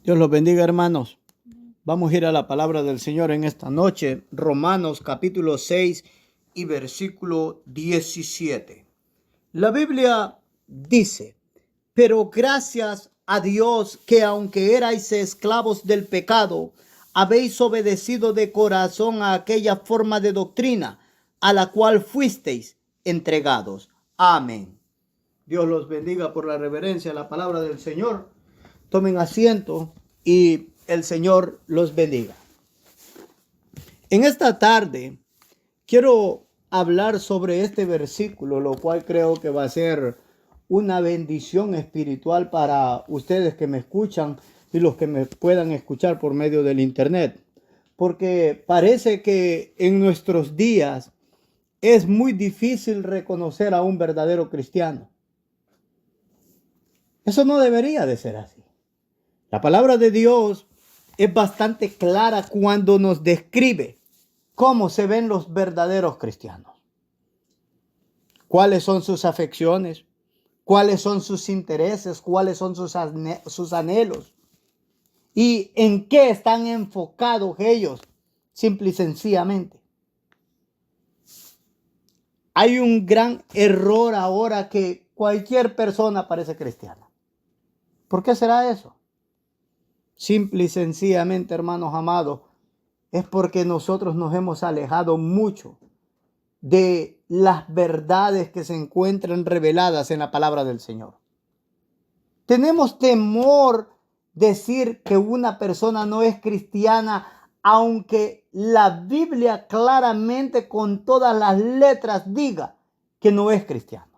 Dios los bendiga, hermanos. Vamos a ir a la palabra del Señor en esta noche. Romanos capítulo 6 y versículo 17. La Biblia dice: pero gracias a Dios que aunque erais esclavos del pecado, habéis obedecido de corazón a aquella forma de doctrina a la cual fuisteis entregados. Amén. Dios los bendiga por la reverencia a la palabra del Señor. Tomen asiento y el Señor los bendiga. En esta tarde quiero hablar sobre este versículo, lo cual creo que va a ser una bendición espiritual para ustedes que me escuchan y los que me puedan escuchar por medio del internet. Porque parece que en nuestros días es muy difícil reconocer a un verdadero cristiano. Eso no debería de ser así. La palabra de Dios es bastante clara cuando nos describe cómo se ven los verdaderos cristianos. ¿Cuáles son sus afecciones? ¿Cuáles son sus intereses? ¿Cuáles son sus anhelos? ¿Y en qué están enfocados ellos? Simple y sencillamente. Hay un gran error ahora que cualquier persona parece cristiana. ¿Por qué será eso? Simple y sencillamente, hermanos amados, es porque nosotros nos hemos alejado mucho de las verdades que se encuentran reveladas en la palabra del Señor. Tenemos temor decir que una persona no es cristiana, aunque la Biblia claramente con todas las letras diga que no es cristiano.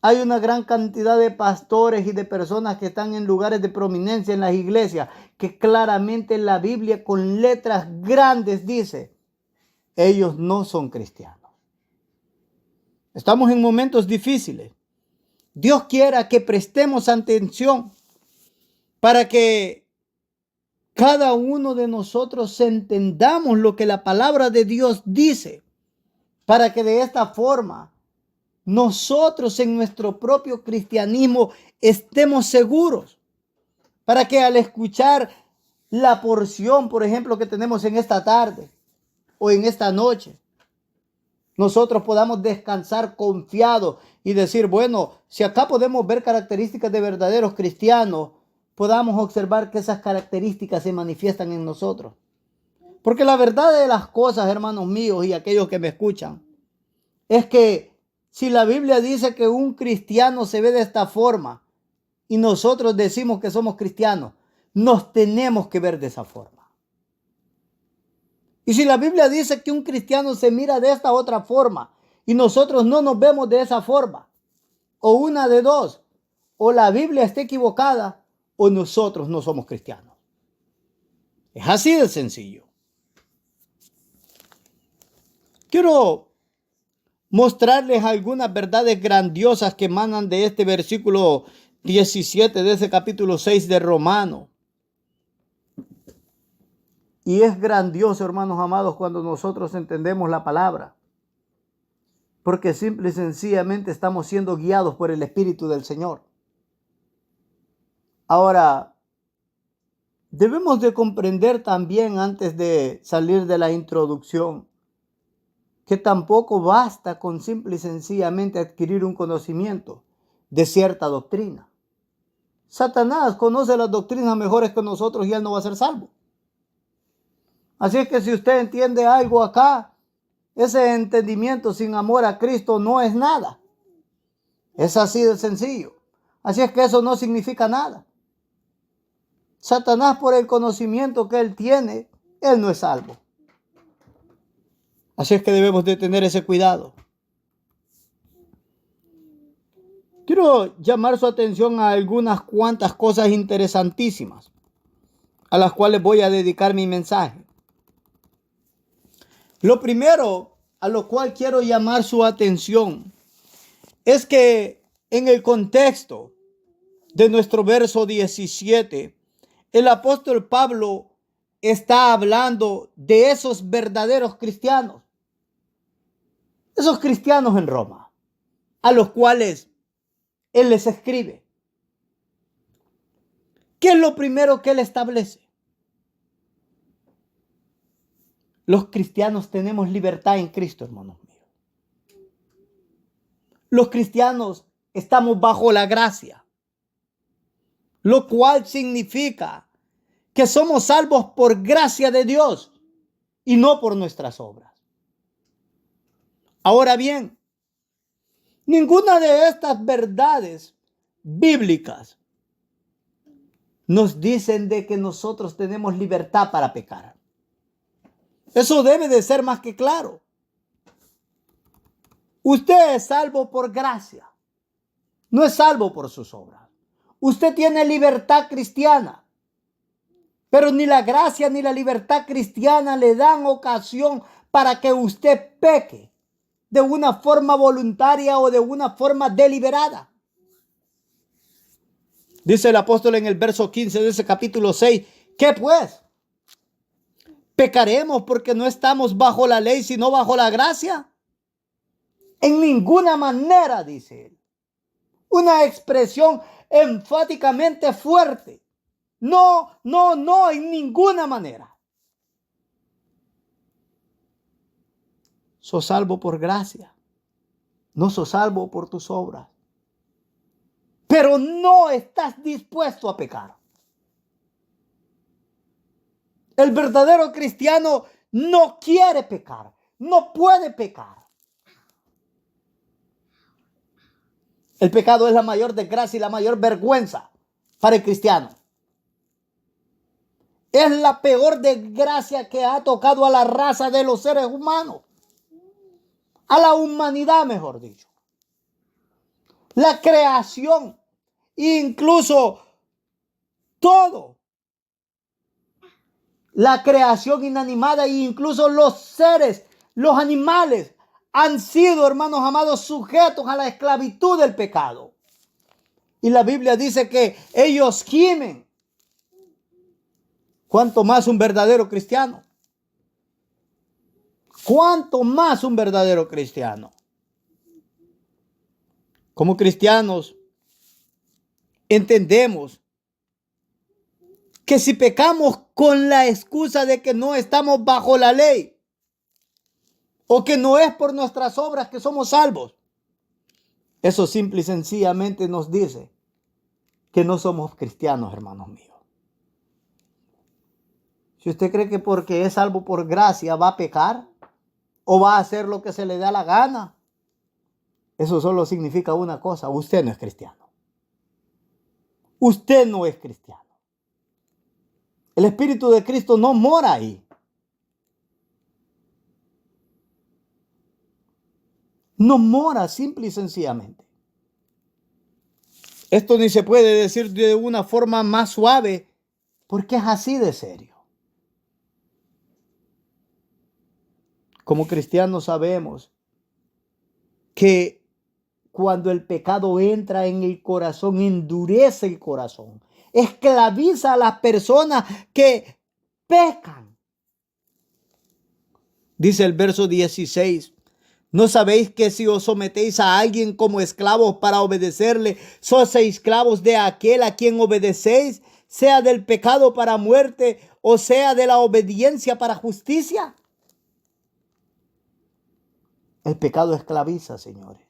Hay una gran cantidad de pastores y de personas que están en lugares de prominencia en las iglesias, que claramente la Biblia con letras grandes dice: ellos no son cristianos. Estamos en momentos difíciles. Dios quiera que prestemos atención para que cada uno de nosotros entendamos lo que la palabra de Dios dice, para que de esta forma nosotros en nuestro propio cristianismo estemos seguros, para que al escuchar la porción, por ejemplo, que tenemos en esta tarde o en esta noche, nosotros podamos descansar confiados y decir: bueno, si acá podemos ver características de verdaderos cristianos, podamos observar que esas características se manifiestan en nosotros. Porque la verdad de las cosas, hermanos míos y aquellos que me escuchan, es que si la Biblia dice que un cristiano se ve de esta forma y nosotros decimos que somos cristianos, nos tenemos que ver de esa forma. Y si la Biblia dice que un cristiano se mira de esta otra forma y nosotros no nos vemos de esa forma, o una de dos: o la Biblia está equivocada o nosotros no somos cristianos. Es así de sencillo. Quiero mostrarles algunas verdades grandiosas que emanan de este versículo 17 de ese capítulo 6 de Romanos. Y es grandioso, hermanos amados, cuando nosotros entendemos la palabra, porque simple y sencillamente estamos siendo guiados por el Espíritu del Señor. Ahora, debemos de comprender también, antes de salir de la introducción, que tampoco basta con simple y sencillamente adquirir un conocimiento de cierta doctrina. Satanás conoce las doctrinas mejores que nosotros y él no va a ser salvo. Así es que si usted entiende algo acá, ese entendimiento sin amor a Cristo no es nada. Es así de sencillo. Así es que eso no significa nada. Satanás, por el conocimiento que él tiene, él no es salvo. Así es que debemos de tener ese cuidado. Quiero llamar su atención a algunas cuantas cosas interesantísimas a las cuales voy a dedicar mi mensaje. Lo primero a lo cual quiero llamar su atención es que en el contexto de nuestro verso 17, el apóstol Pablo está hablando de esos verdaderos cristianos, esos cristianos en Roma, a los cuales él les escribe. ¿Qué es lo primero que Él establece? Los cristianos tenemos libertad en Cristo, hermanos míos. Los cristianos estamos bajo la gracia, lo cual significa que somos salvos por gracia de Dios y no por nuestras obras. Ahora bien, ninguna de estas verdades bíblicas nos dicen de que nosotros tenemos libertad para pecar. Eso debe de ser más que claro. Usted es salvo por gracia, no es salvo por sus obras. Usted tiene libertad cristiana, pero ni la gracia ni la libertad cristiana le dan ocasión para que usted peque de una forma voluntaria o de una forma deliberada. Dice el apóstol en el verso 15 de ese capítulo 6, ¿qué pues? ¿Pecaremos porque no estamos bajo la ley, sino bajo la gracia? En ninguna manera, dice él. Una expresión enfáticamente fuerte. No, en ninguna manera. Sos salvo por gracia. No sos salvo por tus obras. Pero no estás dispuesto a pecar. El verdadero cristiano no quiere pecar, no puede pecar. El pecado es la mayor desgracia y la mayor vergüenza para el cristiano. Es la peor desgracia que ha tocado a la raza de los seres humanos. A la humanidad, mejor dicho. La creación, incluso todo. La creación inanimada e incluso los seres, los animales, han sido, hermanos amados, sujetos a la esclavitud del pecado. Y la Biblia dice que ellos gimen. ¿Cuánto más un verdadero cristiano? ¿Cuánto más un verdadero cristiano? Como cristianos, entendemos que si pecamos con la excusa de que no estamos bajo la ley, o que no es por nuestras obras que somos salvos, eso simple y sencillamente nos dice que no somos cristianos, hermanos míos. Si usted cree que porque es salvo por gracia va a pecar o va a hacer lo que se le da la gana, eso solo significa una cosa: usted no es cristiano. Usted no es cristiano. El Espíritu de Cristo no mora ahí. No mora simple y sencillamente. Esto ni se puede decir de una forma más suave, porque es así de serio. Como cristianos sabemos que cuando el pecado entra en el corazón, endurece el corazón, esclaviza a las personas que pecan. Dice el verso 16, ¿no sabéis que si os sometéis a alguien como esclavos para obedecerle, sois esclavos de aquel a quien obedecéis, sea del pecado para muerte o sea de la obediencia para justicia? El pecado esclaviza, señores.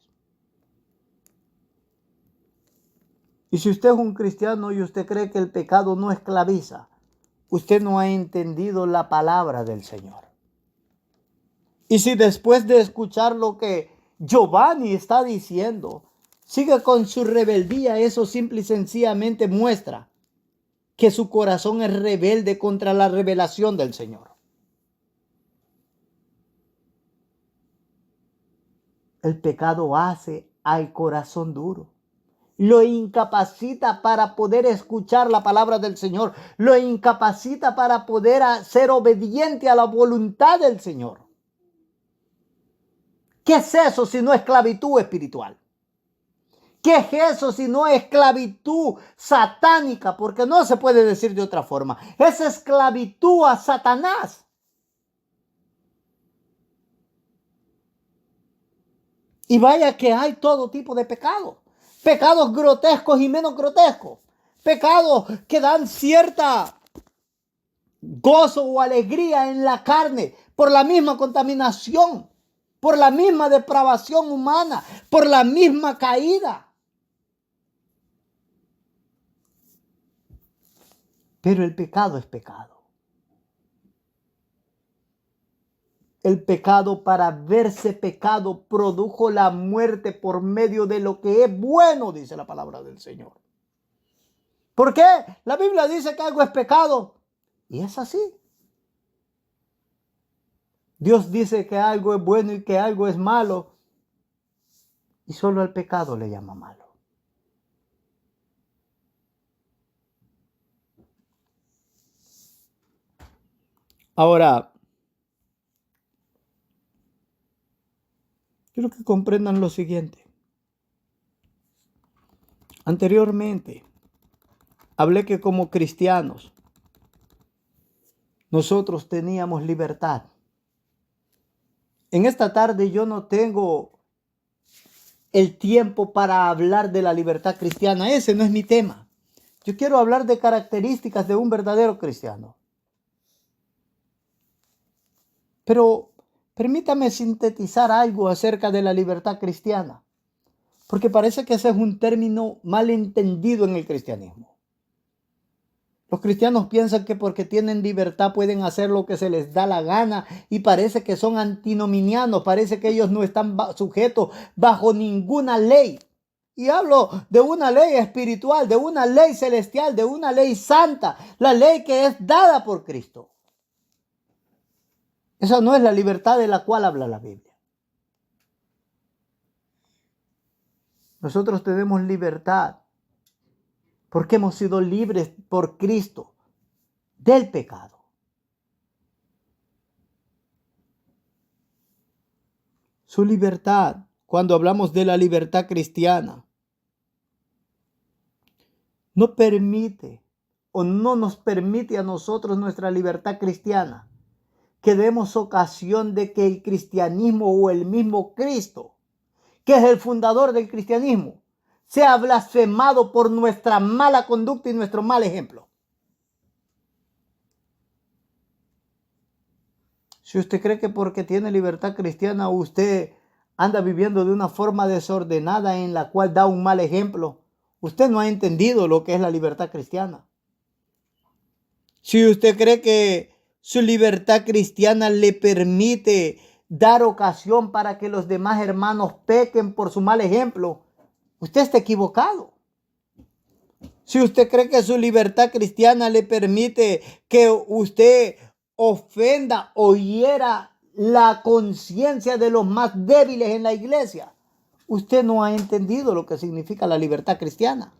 Y si usted es un cristiano y usted cree que el pecado no esclaviza, usted no ha entendido la palabra del Señor. Y si después de escuchar lo que Giovanni está diciendo, sigue con su rebeldía, eso simple y sencillamente muestra que su corazón es rebelde contra la revelación del Señor. El pecado hace al corazón duro. Lo incapacita para poder escuchar la palabra del Señor. Lo incapacita para poder ser obediente a la voluntad del Señor. ¿Qué es eso si no esclavitud espiritual? ¿Qué es eso si no esclavitud satánica? Porque no se puede decir de otra forma. Es esclavitud a Satanás. Y vaya que hay todo tipo de pecados. Pecados grotescos y menos grotescos. pecados que dan cierta gozo o alegría en la carne por la misma contaminación, por la misma depravación humana, por la misma caída. Pero el pecado es pecado. El pecado, para verse pecado, produjo la muerte por medio de lo que es bueno, dice la palabra del Señor. ¿Por qué? La Biblia dice que algo es pecado. Y es así. Dios dice que algo es bueno y que algo es malo. Y solo al pecado le llama malo. Ahora, quiero que comprendan lo siguiente. Anteriormente, hablé que como cristianos, nosotros teníamos libertad. En esta tarde yo no tengo el tiempo para hablar de la libertad cristiana. Ese no es mi tema. Yo quiero hablar de características de un verdadero cristiano. Pero permítame sintetizar algo acerca de la libertad cristiana, porque parece que ese es un término mal entendido en el cristianismo. Los cristianos piensan que porque tienen libertad pueden hacer lo que se les da la gana y parece que son antinominianos, parece que ellos no están sujetos bajo ninguna ley. Y hablo de una ley espiritual, de una ley celestial, de una ley santa, la ley que es dada por Cristo. Esa no es la libertad de la cual habla la Biblia. Nosotros tenemos libertad porque hemos sido libres por Cristo del pecado. Su libertad, cuando hablamos de la libertad cristiana, no permite o no nos permite a nosotros nuestra libertad cristiana que demos ocasión de que el cristianismo o el mismo Cristo, que es el fundador del cristianismo, sea blasfemado por nuestra mala conducta y nuestro mal ejemplo. Si usted cree que porque tiene libertad cristiana usted anda viviendo de una forma desordenada en la cual da un mal ejemplo, usted no ha entendido lo que es la libertad cristiana. Si usted cree que su libertad cristiana le permite dar ocasión para que los demás hermanos pequen por su mal ejemplo, usted está equivocado. Si usted cree que su libertad cristiana le permite que usted ofenda o hiera la conciencia de los más débiles en la iglesia, usted no ha entendido lo que significa la libertad cristiana.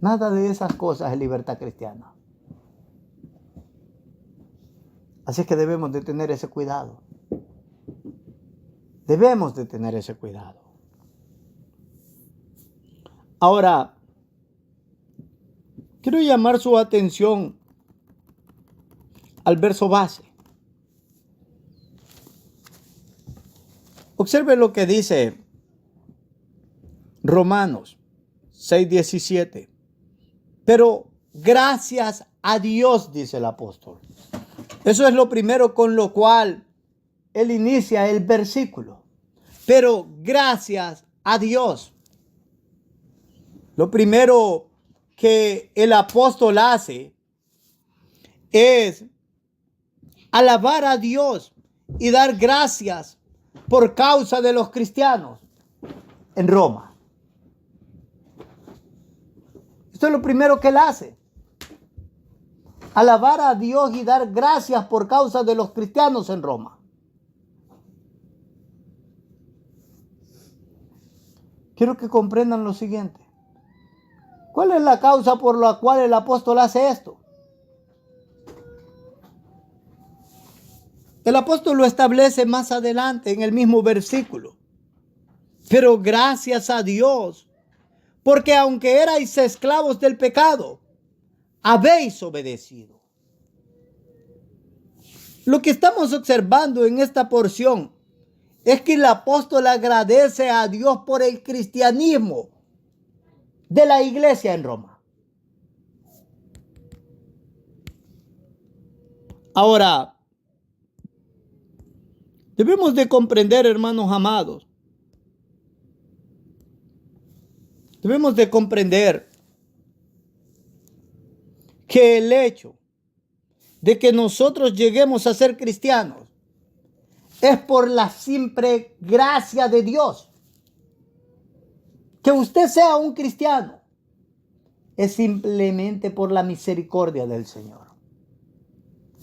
Nada de esas cosas es libertad cristiana. Así que debemos de tener ese cuidado. Debemos de tener ese cuidado. Ahora, quiero llamar su atención al verso base. Observe lo que dice Romanos 6:17. Pero gracias a Dios, dice el apóstol. Eso es lo primero con lo cual él inicia el versículo. Pero gracias a Dios. Lo primero que el apóstol hace es alabar a Dios y dar gracias por causa de los cristianos en Roma. Esto es lo primero que él hace. Alabar a Dios y dar gracias por causa de los cristianos en Roma. Quiero que comprendan lo siguiente. ¿Cuál es la causa por la cual el apóstol hace esto? El apóstol lo establece más adelante en el mismo versículo. Pero gracias a Dios, porque aunque erais esclavos del pecado, habéis obedecido. Lo que estamos observando en esta porción es que el apóstol agradece a Dios por el cristianismo de la iglesia en Roma. Ahora, debemos de comprender, hermanos amados, debemos de comprender que el hecho de que nosotros lleguemos a ser cristianos es por la simple gracia de Dios. Que usted sea un cristiano es simplemente por la misericordia del Señor.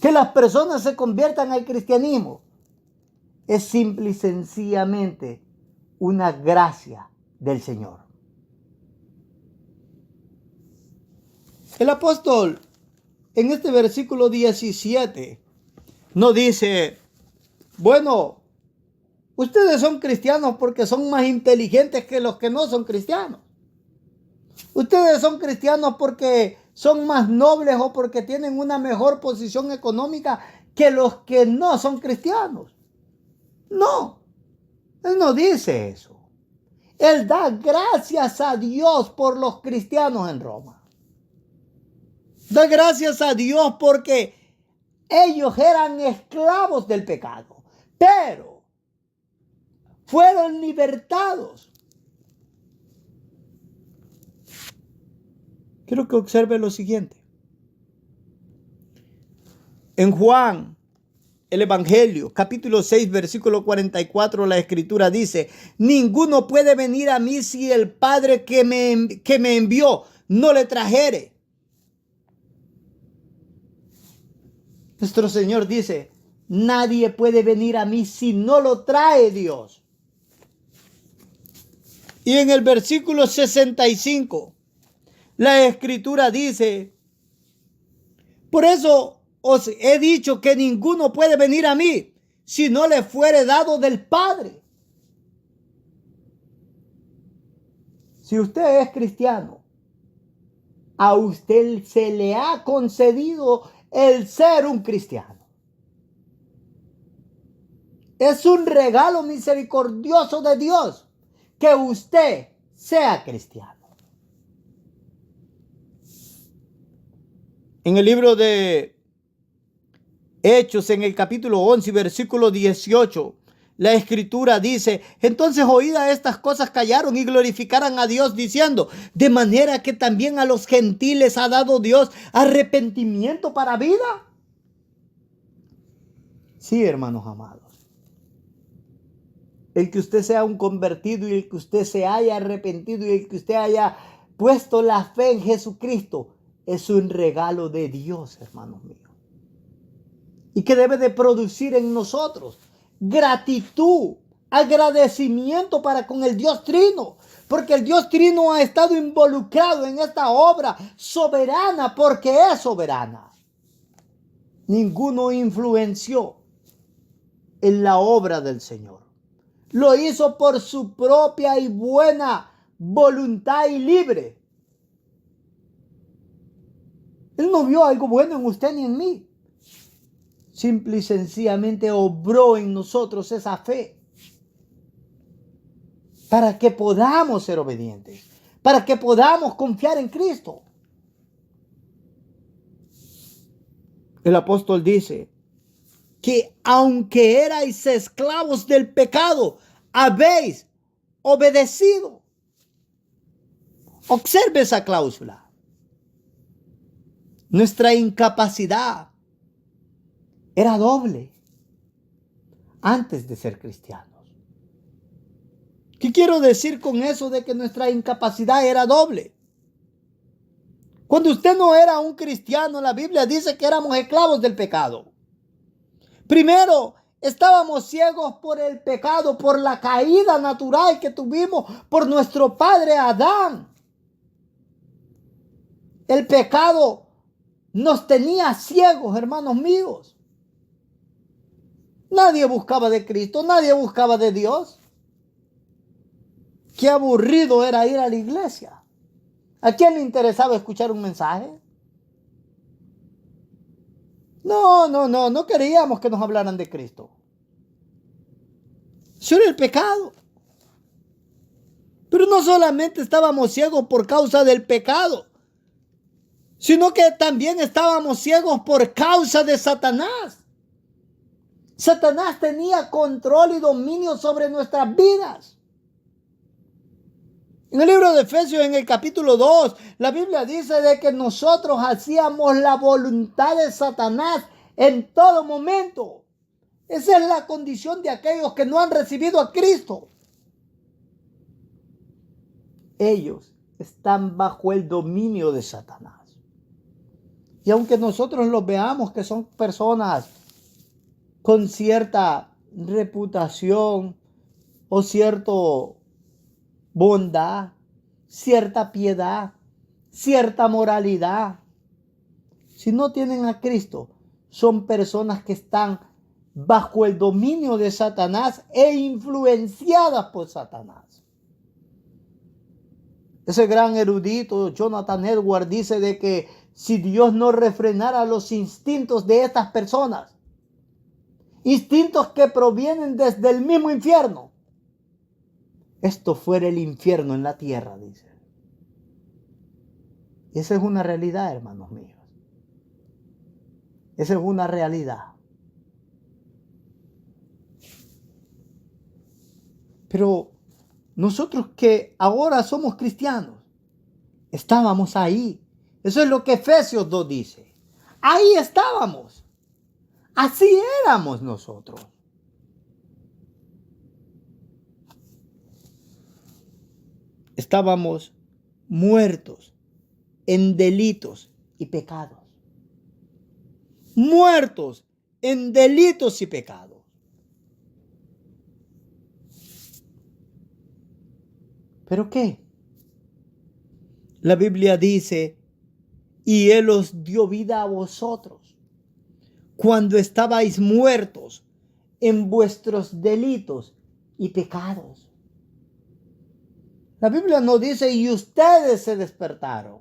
Que las personas se conviertan al cristianismo es simple y sencillamente una gracia del Señor. El apóstol en este versículo 17 no dice, bueno, ustedes son cristianos porque son más inteligentes que los que no son cristianos. Ustedes son cristianos porque son más nobles o porque tienen una mejor posición económica que los que no son cristianos. No, él no dice eso. Él da gracias a Dios por los cristianos en Roma. Da gracias a Dios porque ellos eran esclavos del pecado, pero fueron libertados. Quiero que observe lo siguiente. En Juan, el Evangelio, capítulo 6, versículo 44, la Escritura dice, ninguno puede venir a mí si el Padre que me envió no le trajere. Nuestro Señor dice, nadie puede venir a mí si no lo trae Dios. Y en el versículo 65, la Escritura dice, por eso os he dicho que ninguno puede venir a mí si no le fuere dado del Padre. Si usted es cristiano, a usted se le ha concedido el ser un cristiano. Es un regalo misericordioso de Dios que usted sea cristiano. En el libro de Hechos, en el capítulo 11, versículo 18, la Escritura dice, entonces oídas estas cosas callaron y glorificaran a Dios diciendo, de manera que también a los gentiles ha dado Dios arrepentimiento para vida. Sí, hermanos amados. El que usted sea un convertido y el que usted se haya arrepentido y el que usted haya puesto la fe en Jesucristo es un regalo de Dios, hermanos míos. Y que debe de producir en nosotros gratitud, agradecimiento para con el Dios Trino, porque el Dios Trino ha estado involucrado en esta obra soberana porque es soberana. Ninguno influenció en la obra del Señor. Lo hizo por su propia y buena voluntad y libre. Él no vio algo bueno en usted ni en mí. Simple y sencillamente obró en nosotros esa fe para que podamos ser obedientes, para que podamos confiar en Cristo. El apóstol dice que aunque erais esclavos del pecado, habéis obedecido. Observe esa cláusula. Nuestra incapacidad era doble antes de ser cristianos. ¿Qué quiero decir con eso de que nuestra incapacidad era doble? Cuando usted no era un cristiano, la Biblia dice que éramos esclavos del pecado. Primero, estábamos ciegos por el pecado, por la caída natural que tuvimos por nuestro padre Adán. El pecado nos tenía ciegos, hermanos míos. Nadie buscaba de Cristo, nadie buscaba de Dios. Qué aburrido era ir a la iglesia. ¿A quién le interesaba escuchar un mensaje? No queríamos que nos hablaran de Cristo. Eso era el pecado. Pero no solamente estábamos ciegos por causa del pecado, sino que también estábamos ciegos por causa de Satanás. Satanás tenía control y dominio sobre nuestras vidas. En el libro de Efesios, en el capítulo 2, la Biblia dice de que nosotros hacíamos la voluntad de Satanás en todo momento. Esa es la condición de aquellos que no han recibido a Cristo. Ellos están bajo el dominio de Satanás. Y aunque nosotros los veamos que son personas con cierta reputación o cierta bondad, cierta piedad, cierta moralidad, si no tienen a Cristo, son personas que están bajo el dominio de Satanás e influenciadas por Satanás. Ese gran erudito Jonathan Edwards dice de que si Dios no refrenara los instintos de estas personas, instintos que provienen desde el mismo infierno, esto fuera el infierno en la tierra, dice. Esa es una realidad, hermanos míos. Esa es una realidad. Pero nosotros que ahora somos cristianos, estábamos ahí. Eso es lo que Efesios 2 dice. Ahí estábamos. Así éramos nosotros. Estábamos muertos en delitos y pecados. Muertos en delitos y pecados. ¿Pero qué? La Biblia dice, y Él os dio vida a vosotros cuando estabais muertos en vuestros delitos y pecados. La Biblia no dice, y ustedes se despertaron,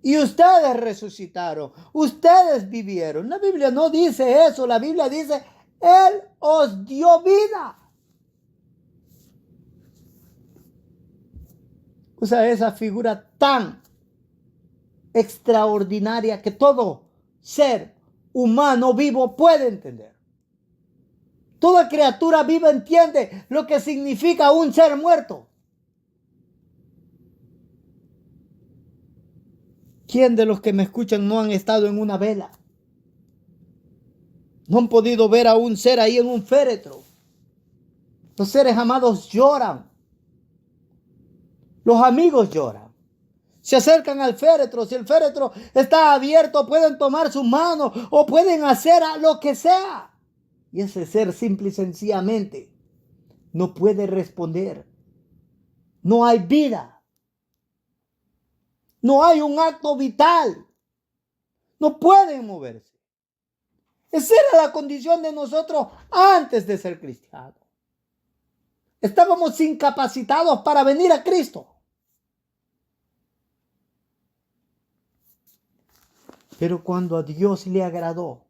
y ustedes resucitaron, ustedes vivieron. La Biblia no dice eso, la Biblia dice, Él os dio vida. Usa esa figura tan extraordinaria que todo ser humano vivo puede entender. Toda criatura viva entiende lo que significa un ser muerto. ¿Quién de los que me escuchan no han estado en una vela? No han podido ver a un ser ahí en un féretro. Los seres amados lloran. Los amigos lloran. Se acercan al féretro. Si el féretro está abierto, pueden tomar su mano o pueden hacer lo que sea. Y ese ser simple y sencillamente no puede responder. No hay vida. No hay un acto vital. No pueden moverse. Esa era la condición de nosotros antes de ser cristianos. Estábamos incapacitados para venir a Cristo. Pero cuando a Dios le agradó,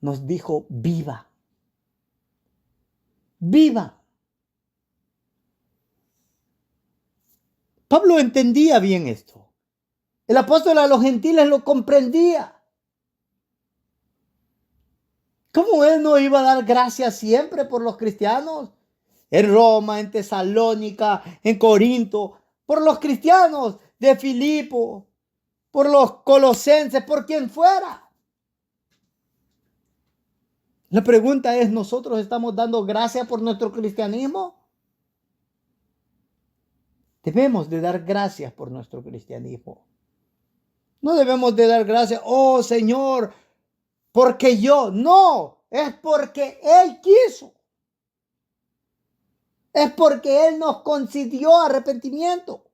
nos dijo, viva. Viva. Pablo entendía bien esto. El apóstol a los gentiles lo comprendía. ¿Cómo él no iba a dar gracias siempre por los cristianos? En Roma, en Tesalónica, en Corinto, por los cristianos de Filipo, por los colosenses, por quien fuera. La pregunta es, ¿nosotros estamos dando gracias por nuestro cristianismo? Debemos de dar gracias por nuestro cristianismo. No debemos de dar gracias, oh Señor, porque yo. No, es porque Él quiso. Es porque Él nos concedió arrepentimiento.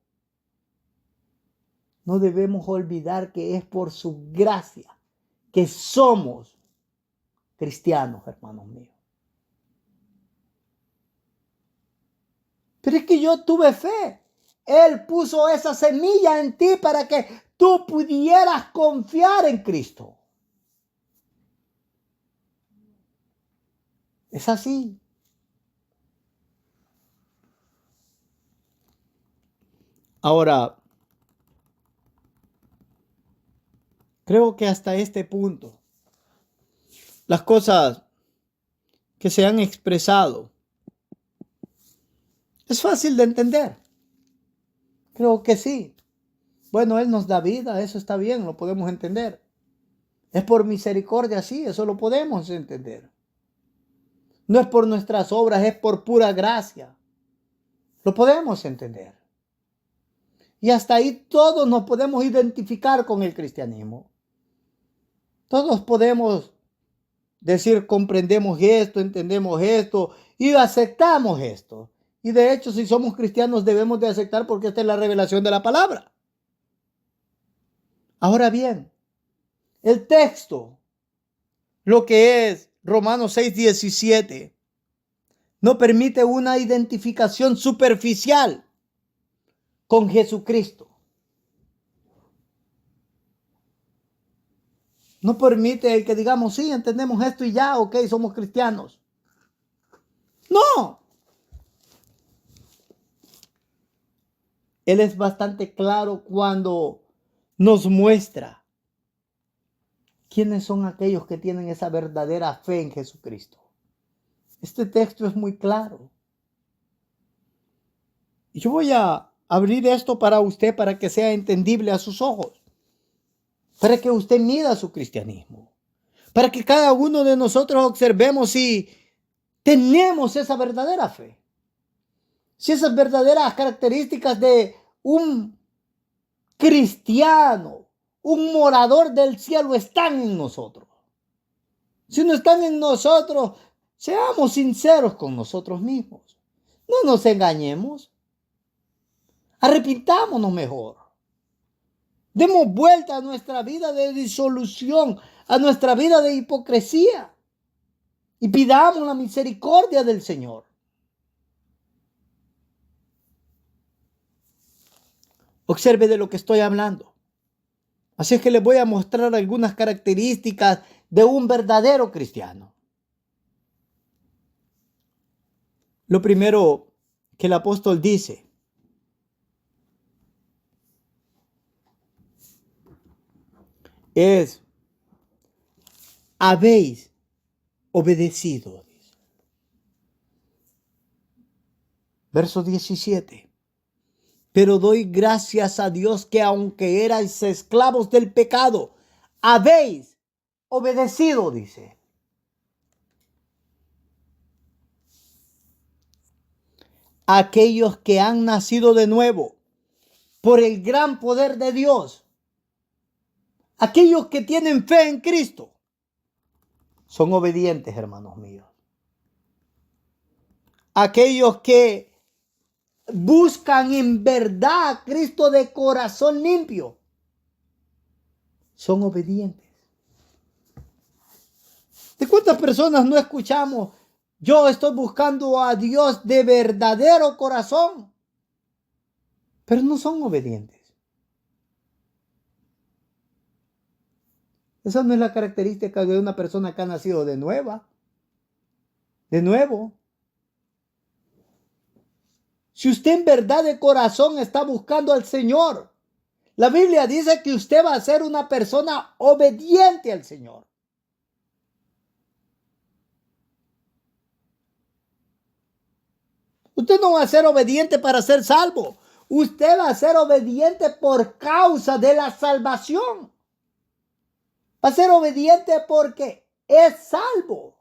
No debemos olvidar que es por su gracia que somos cristianos, hermanos míos. Pero es que yo tuve fe. Él puso esa semilla en ti para que tú pudieras confiar en Cristo. Es así. Ahora, creo que hasta este punto, las cosas que se han expresado es fácil de entender. Creo que sí. Bueno, Él nos da vida, eso está bien, lo podemos entender. Es por misericordia, sí, eso lo podemos entender. No es por nuestras obras, es por pura gracia. Lo podemos entender. Y hasta ahí todos nos podemos identificar con el cristianismo. Todos podemos decir, comprendemos esto, entendemos esto y aceptamos esto. Y de hecho, si somos cristianos, debemos de aceptar porque esta es la revelación de la palabra. Ahora bien, el texto, lo que es Romanos 6:17, no permite una identificación superficial con Jesucristo. No permite que digamos, sí, entendemos esto y ya, ok, somos cristianos. No. Él es bastante claro cuando nos muestra quiénes son aquellos que tienen esa verdadera fe en Jesucristo. Este texto es muy claro. Y yo voy a abrir esto para usted para que sea entendible a sus ojos. Para que usted mida su cristianismo. Para que cada uno de nosotros observemos si tenemos esa verdadera fe. Si esas verdaderas características de un cristiano, un morador del cielo están en nosotros. Si no están en nosotros, seamos sinceros con nosotros mismos. No nos engañemos. Arrepintámonos mejor. Demos vuelta a nuestra vida de disolución, a nuestra vida de hipocresía. Y pidamos la misericordia del Señor. Observe de lo que estoy hablando. Así es que les voy a mostrar algunas características de un verdadero cristiano. Lo primero que el apóstol dice es: habéis obedecido. Verso 17. Pero doy gracias a Dios que aunque erais esclavos del pecado, habéis obedecido, dice. Aquellos que han nacido de nuevo por el gran poder de Dios, aquellos que tienen fe en Cristo, son obedientes, hermanos míos. Aquellos que buscan en verdad a Cristo de corazón limpio, son obedientes. ¿De cuántas personas no escuchamos? Yo estoy buscando a Dios de verdadero corazón, pero no son obedientes. Esa no es la característica de una persona que ha nacido de nuevo. Si usted en verdad de corazón está buscando al Señor, la Biblia dice que usted va a ser una persona obediente al Señor. Usted no va a ser obediente para ser salvo. Usted va a ser obediente por causa de la salvación. Va a ser obediente porque es salvo.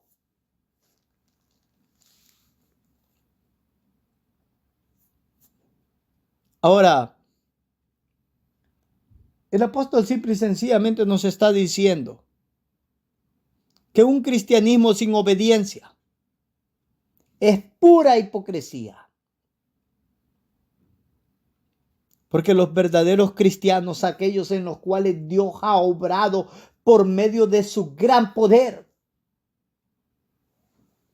Ahora, el apóstol simple y sencillamente nos está diciendo que un cristianismo sin obediencia es pura hipocresía. Porque los verdaderos cristianos, aquellos en los cuales Dios ha obrado por medio de su gran poder,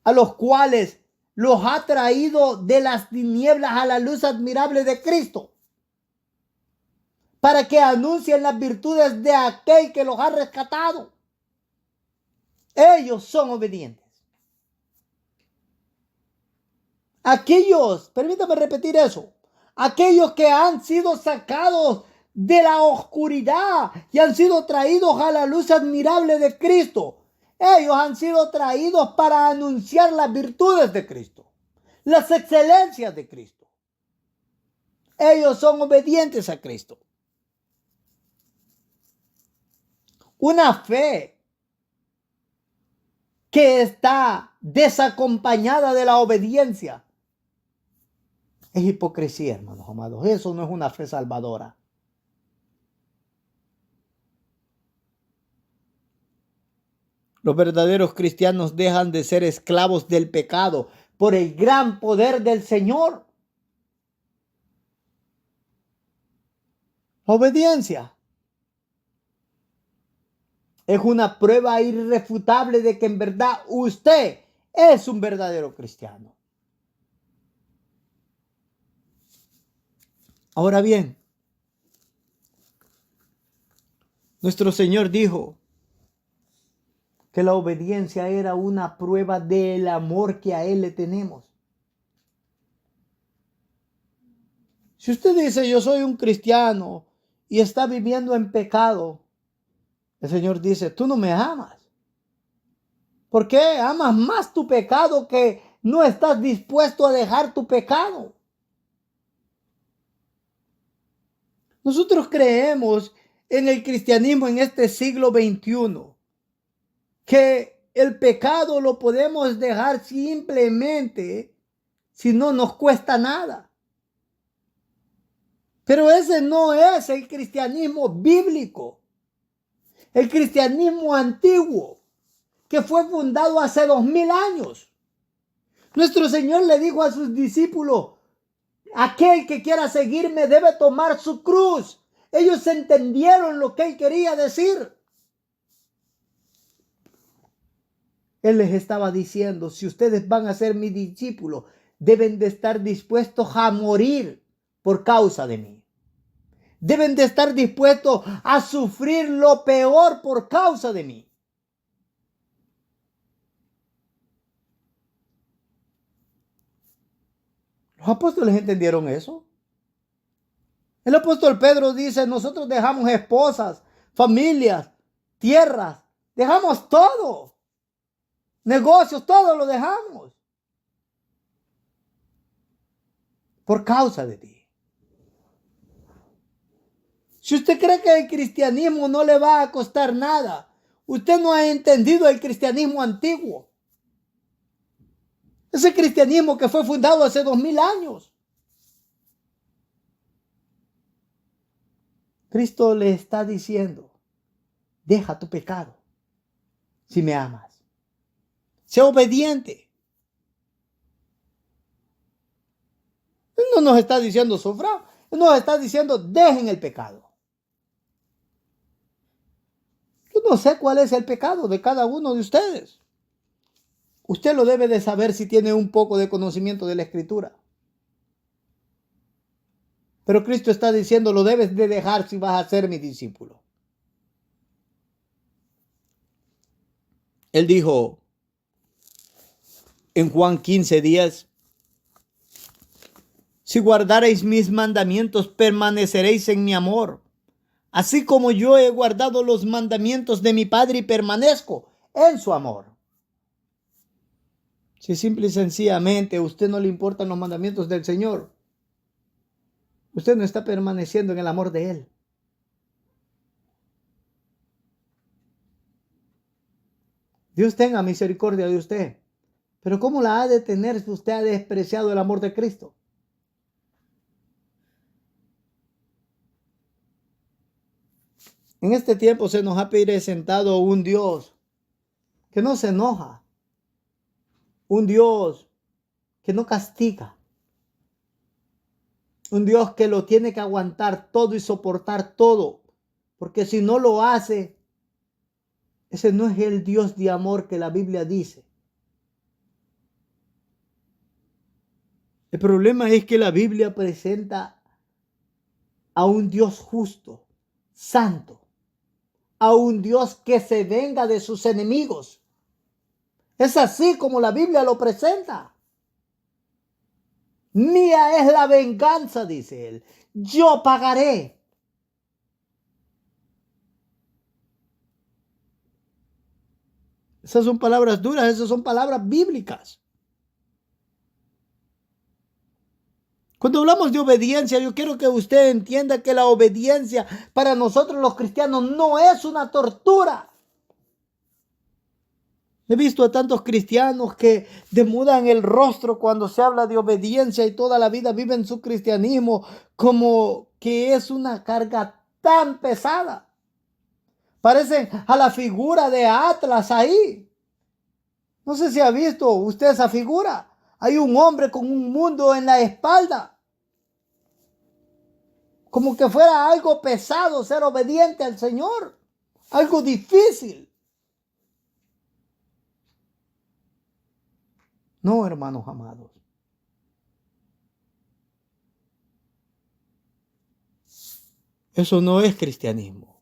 a los cuales los ha traído de las tinieblas a la luz admirable de Cristo, para que anuncien las virtudes de aquel que los ha rescatado. Ellos son obedientes. Aquellos, permítame repetir eso, aquellos que han sido sacados de la oscuridad y han sido traídos a la luz admirable de Cristo. Ellos han sido traídos para anunciar las virtudes de Cristo, las excelencias de Cristo. Ellos son obedientes a Cristo. Una fe que está desacompañada de la obediencia es hipocresía, hermanos amados. Eso no es una fe salvadora. Los verdaderos cristianos dejan de ser esclavos del pecado por el gran poder del Señor. Obediencia es una prueba irrefutable de que en verdad usted es un verdadero cristiano. Ahora bien, nuestro Señor dijo que la obediencia era una prueba del amor que a Él le tenemos. Si usted dice, yo soy un cristiano y está viviendo en pecado, el Señor dice, tú no me amas. ¿Por qué? Amas más tu pecado que no estás dispuesto a dejar tu pecado. Nosotros creemos en el cristianismo en este siglo XXI que el pecado lo podemos dejar simplemente si no nos cuesta nada. Pero ese no es el cristianismo bíblico. El cristianismo antiguo, que fue fundado hace 2000 años. Nuestro Señor le dijo a sus discípulos, aquel que quiera seguirme debe tomar su cruz. Ellos entendieron lo que Él quería decir. Él les estaba diciendo, si ustedes van a ser mis discípulos, deben de estar dispuestos a morir por causa de mí. Deben de estar dispuestos a sufrir lo peor por causa de mí. Los apóstoles entendieron eso. El apóstol Pedro dice, nosotros dejamos esposas, familias, tierras, dejamos todo. Negocios, todo lo dejamos. Por causa de ti. Si usted cree que el cristianismo no le va a costar nada, usted no ha entendido el cristianismo antiguo. Ese cristianismo que fue fundado hace 2000 años. Cristo le está diciendo, deja tu pecado si me amas. Sé obediente. Él no nos está diciendo sufra, Él nos está diciendo dejen el pecado. Yo no sé cuál es el pecado de cada uno de ustedes. Usted lo debe de saber si tiene un poco de conocimiento de la Escritura. Pero Cristo está diciendo, lo debes de dejar si vas a ser mi discípulo. Él dijo en Juan 15:10, si guardareis mis mandamientos, permaneceréis en mi amor, así como yo he guardado los mandamientos de mi Padre y permanezco en su amor. Si simple y sencillamente a usted no le importan los mandamientos del Señor, usted no está permaneciendo en el amor de Él. Dios tenga misericordia de usted. Pero ¿cómo la ha de tener si usted ha despreciado el amor de Cristo? En este tiempo se nos ha presentado un Dios que no se enoja. Un Dios que no castiga. Un Dios que lo tiene que aguantar todo y soportar todo. Porque si no lo hace, ese no es el Dios de amor que la Biblia dice. El problema es que la Biblia presenta a un Dios justo, santo, a un Dios que se venga de sus enemigos. Es así como la Biblia lo presenta. Mía es la venganza, dice él. Yo pagaré. Esas son palabras duras, esas son palabras bíblicas. Cuando hablamos de obediencia, yo quiero que usted entienda que la obediencia para nosotros los cristianos no es una tortura. He visto a tantos cristianos que demudan el rostro cuando se habla de obediencia y toda la vida viven su cristianismo como que es una carga tan pesada. Parecen a la figura de Atlas ahí. No sé si ha visto usted esa figura. Hay un hombre con un mundo en la espalda. Como que fuera algo pesado ser obediente al Señor. Algo difícil. No, hermanos amados. Eso no es cristianismo.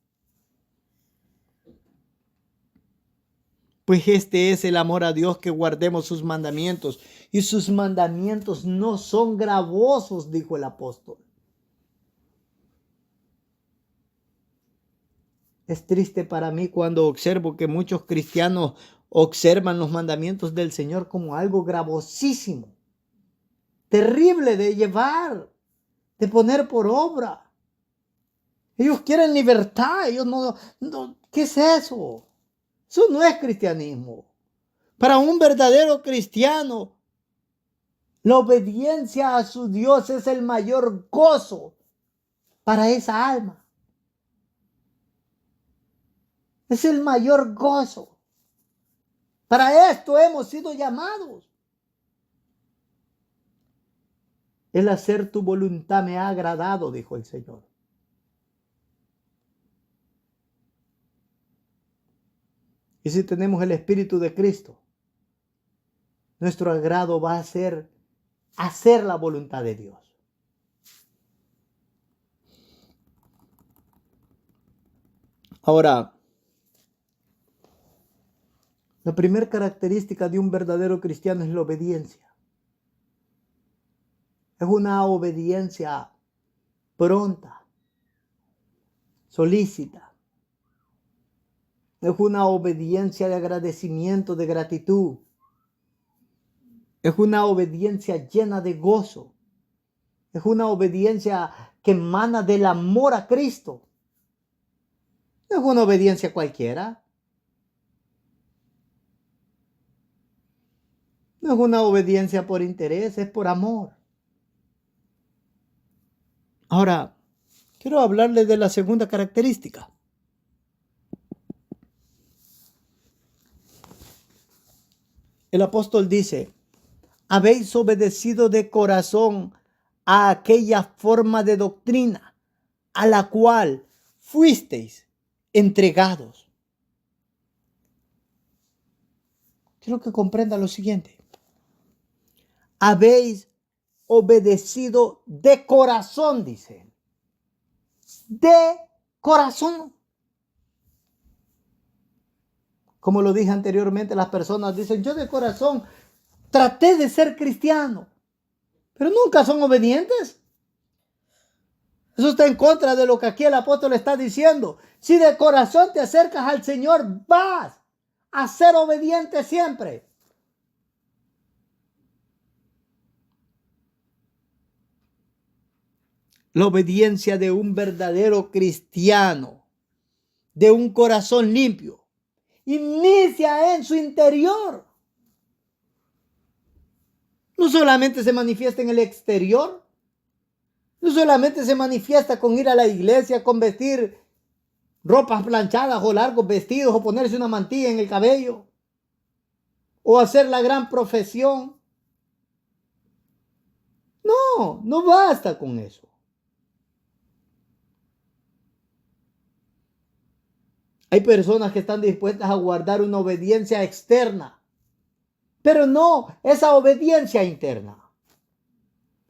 Pues este es el amor a Dios, que guardemos sus mandamientos. Y sus mandamientos no son gravosos, dijo el apóstol. Es triste para mí cuando observo que muchos cristianos observan los mandamientos del Señor como algo gravosísimo, terrible de llevar, de poner por obra. Ellos quieren libertad, ellos no, ¿qué es eso? Eso no es cristianismo. Para un verdadero cristiano, la obediencia a su Dios es el mayor gozo para esa alma. Es el mayor gozo. Para esto hemos sido llamados. El hacer tu voluntad me ha agradado, dijo el Señor. Y si tenemos el Espíritu de Cristo, nuestro agrado va a ser hacer la voluntad de Dios. Ahora, la primera característica de un verdadero cristiano es la obediencia. Es una obediencia pronta, solícita. Es una obediencia de agradecimiento, de gratitud. Es una obediencia llena de gozo. Es una obediencia que emana del amor a Cristo. No es una obediencia cualquiera. No es una obediencia por interés, es por amor. Ahora, quiero hablarles de la segunda característica. El apóstol dice: habéis obedecido de corazón a aquella forma de doctrina a la cual fuisteis entregados. Quiero que comprenda lo siguiente. Habéis obedecido de corazón, dice. De corazón. Como lo dije anteriormente, las personas dicen: yo de corazón traté de ser cristiano, pero nunca son obedientes. Eso está en contra de lo que aquí el apóstol está diciendo. Si de corazón te acercas al Señor, vas a ser obediente siempre. La obediencia de un verdadero cristiano, de un corazón limpio, inicia en su interior. No solamente se manifiesta en el exterior, no solamente se manifiesta con ir a la iglesia, con vestir ropas planchadas o largos vestidos, o ponerse una mantilla en el cabello, o hacer la gran profesión. No, no basta con eso. Hay personas que están dispuestas a guardar una obediencia externa, pero no esa obediencia interna.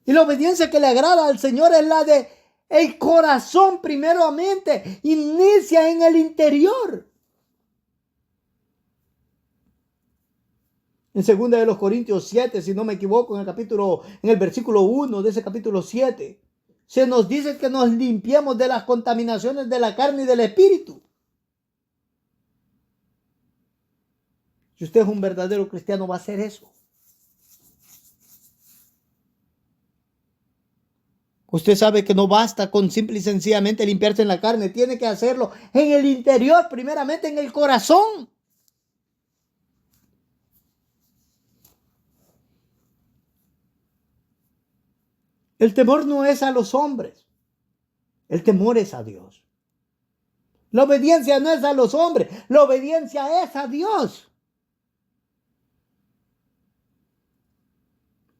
Y la obediencia que le agrada al Señor es la de el corazón primeramente. Inicia en el interior. En 2 Corintios 7, si no me equivoco, en el versículo 1 de ese capítulo 7, se nos dice que nos limpiemos de las contaminaciones de la carne y del espíritu. Si usted es un verdadero cristiano, va a hacer eso. Usted sabe que no basta con simple y sencillamente limpiarse en la carne. Tiene que hacerlo en el interior, primeramente en el corazón. El temor no es a los hombres. El temor es a Dios. La obediencia no es a los hombres. La obediencia es a Dios.